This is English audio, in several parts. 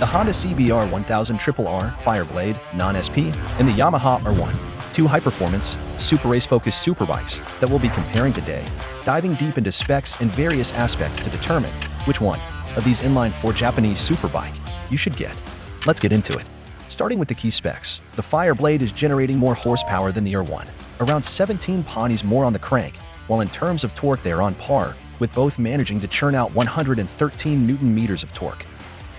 the Honda CBR1000RR-R Fireblade non-SP, and the Yamaha R1, two high-performance, super race-focused superbikes that we'll be comparing today, diving deep into specs and various aspects to determine which one of these inline-4 Japanese superbike you should get. Let's get into it. Starting with the key specs, the Fireblade is generating more horsepower than the R1, around 17 ponies more on the crank, while in terms of torque they are on par, with both managing to churn out 113 Newton-meters of torque.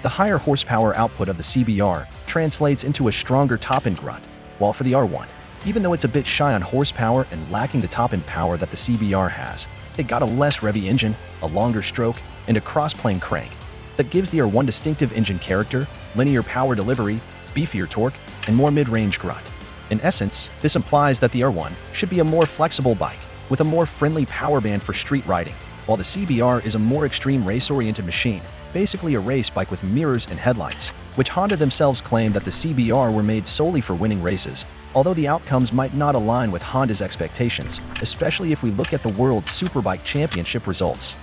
The higher horsepower output of the CBR translates into a stronger top-end grunt, while for the R1, even though it's a bit shy on horsepower and lacking the top-end power that the CBR has, it got a less revvy engine, a longer stroke, and a cross-plane crank that gives the R1 distinctive engine character, linear power delivery, beefier torque, and more mid-range grunt. In essence, this implies that the R1 should be a more flexible bike with a more friendly power band for street riding, while the CBR is a more extreme race-oriented machine, basically a race bike with mirrors and headlights, which Honda themselves claim that the CBR were made solely for winning races, although the outcomes might not align with Honda's expectations, especially if we look at the World Superbike Championship results.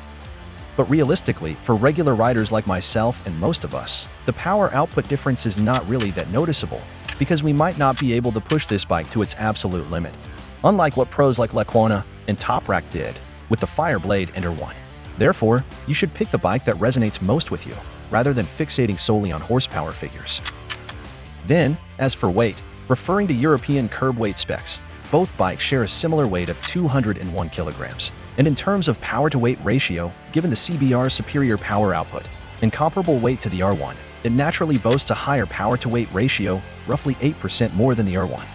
But realistically, for regular riders like myself and most of us, the power output difference is not really that noticeable, because we might not be able to push this bike to its absolute limit, unlike what pros like Lecuona and Toprak did with the Fireblade and R1. Therefore, you should pick the bike that resonates most with you, rather than fixating solely on horsepower figures. Then, as for weight, referring to European curb weight specs, both bikes share a similar weight of 201 kilograms. And in terms of power-to-weight ratio, given the CBR's superior power output and comparable weight to the R1, it naturally boasts a higher power-to-weight ratio, roughly 8% more than the R1.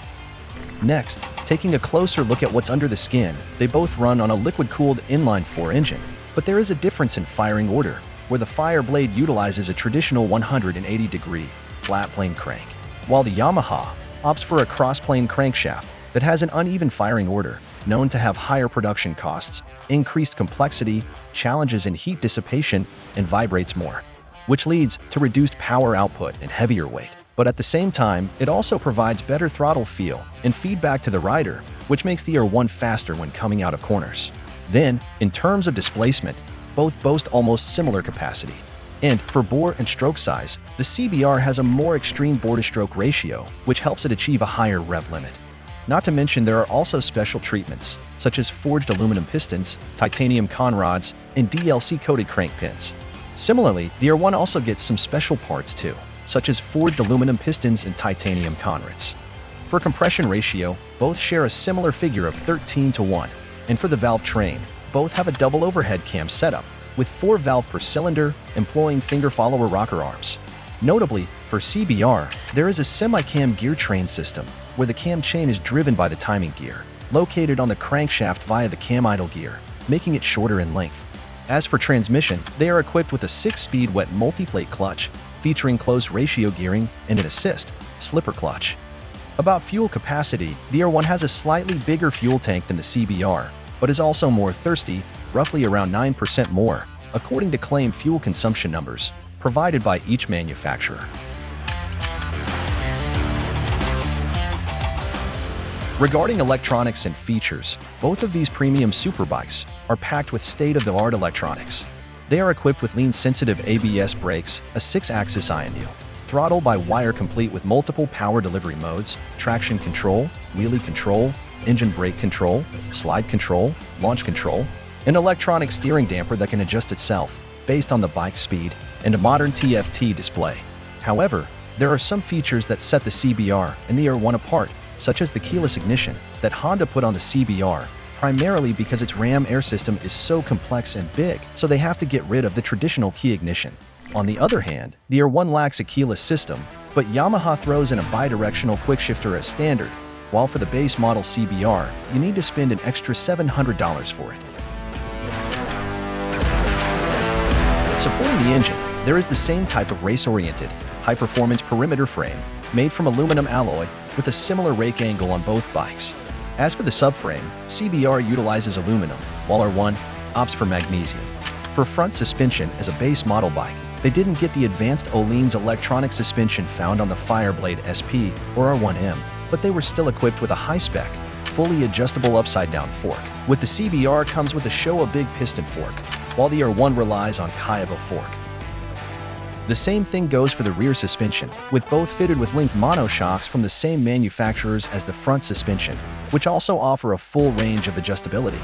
Next, taking a closer look at what's under the skin, they both run on a liquid-cooled inline-4 engine, but there is a difference in firing order, where the Fireblade utilizes a traditional 180-degree flat-plane crank, while the Yamaha opts for a cross-plane crankshaft that has an uneven firing order, known to have higher production costs, increased complexity, challenges in heat dissipation, and vibrates more, which leads to reduced power output and heavier weight. But at the same time, it also provides better throttle feel and feedback to the rider, which makes the R1 faster when coming out of corners. Then, in terms of displacement, both boast almost similar capacity. And for bore and stroke size, the CBR has a more extreme bore-to-stroke ratio, which helps it achieve a higher rev limit. Not to mention there are also special treatments, such as forged aluminum pistons, titanium conrods, and DLC-coated crank pins. Similarly, the R1 also gets some special parts too, such as forged aluminum pistons and titanium conrods. For compression ratio, both share a similar figure of 13:1, and for the valve train, both have a double overhead cam setup, with 4 valves per cylinder, employing finger-follower rocker arms. Notably, for CBR, there is a semi-cam gear train system, where the cam chain is driven by the timing gear, located on the crankshaft via the cam idle gear, making it shorter in length. As for transmission, they are equipped with a 6-speed wet multi-plate clutch, featuring close ratio gearing and an assist slipper clutch. About fuel capacity, the R1 has a slightly bigger fuel tank than the CBR, but is also more thirsty, roughly around 9% more, according to claimed fuel consumption numbers provided by each manufacturer. Regarding electronics and features, both of these premium superbikes are packed with state-of-the-art electronics. They are equipped with lean-sensitive ABS brakes, a 6-axis IMU, throttle-by-wire complete with multiple power delivery modes, traction control, wheelie control, engine brake control, slide control, launch control, an electronic steering damper that can adjust itself based on the bike's speed, and a modern TFT display. However, there are some features that set the CBR and the R1 apart, such as the keyless ignition that Honda put on the CBR, primarily because its RAM air system is so complex and big, so they have to get rid of the traditional key ignition. On the other hand, the R1 lacks a keyless system, but Yamaha throws in a bidirectional quickshifter as standard, while for the base model CBR, you need to spend an extra $700 for it. Supporting the engine, there is the same type of race-oriented, high-performance perimeter frame made from aluminum alloy with a similar rake angle on both bikes. As for the subframe, CBR utilizes aluminum, while R1 opts for magnesium. For front suspension as a base model bike, they didn't get the advanced Öhlins electronic suspension found on the Fireblade SP or R1M, but they were still equipped with a high-spec, fully adjustable upside-down fork. With the CBR comes with a Showa big piston fork, while the R1 relies on Kaiba fork. The same thing goes for the rear suspension, with both fitted with linked monoshocks from the same manufacturers as the front suspension, which also offer a full range of adjustability.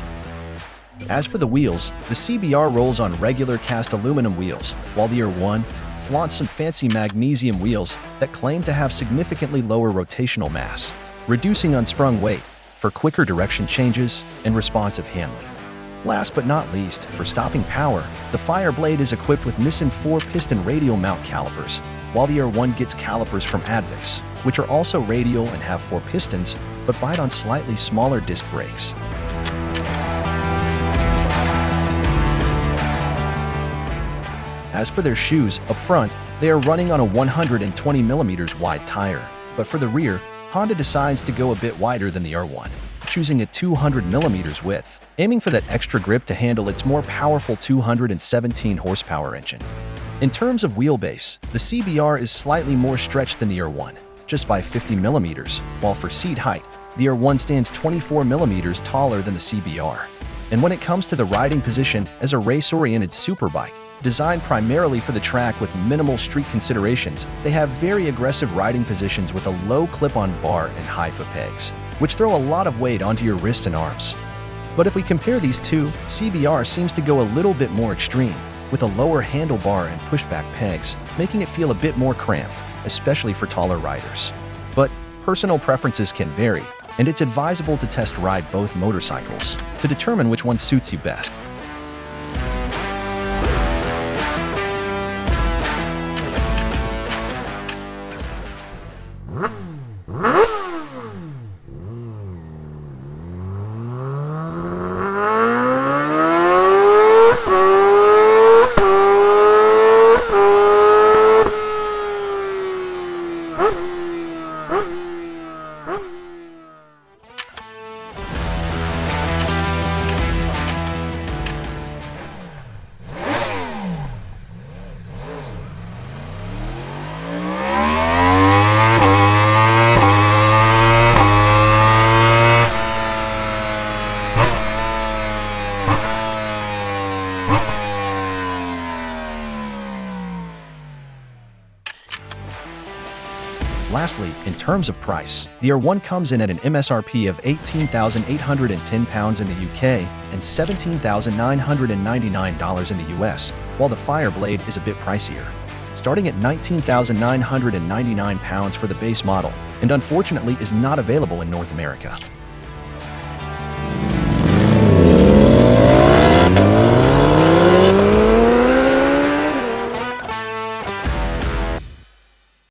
As for the wheels, the CBR rolls on regular cast aluminum wheels, while the R1 flaunts some fancy magnesium wheels that claim to have significantly lower rotational mass, reducing unsprung weight for quicker direction changes and responsive handling. Last but not least, for stopping power, the Fireblade is equipped with Nissan 4-piston radial mount calipers, while the R1 gets calipers from Advix, which are also radial and have 4 pistons, but bite on slightly smaller disc brakes. As for their shoes, up front, they are running on a 120mm wide tire, but for the rear, Honda decides to go a bit wider than the R1, choosing a 200mm width, aiming for that extra grip to handle its more powerful 217 horsepower engine. In terms of wheelbase, the CBR is slightly more stretched than the R1, just by 50mm, while for seat height, the R1 stands 24mm taller than the CBR. And when it comes to the riding position, as a race-oriented superbike, designed primarily for the track with minimal street considerations, they have very aggressive riding positions with a low clip-on bar and high foot pegs, which throw a lot of weight onto your wrist and arms. But if we compare these two, CBR seems to go a little bit more extreme, with a lower handlebar and pushback pegs, making it feel a bit more cramped, especially for taller riders. But personal preferences can vary, and it's advisable to test ride both motorcycles to determine which one suits you best. Lastly, in terms of price, the R1 comes in at an MSRP of £18,810 in the UK and $17,999 in the US, while the Fireblade is a bit pricier, starting at £19,999 for the base model, and unfortunately is not available in North America.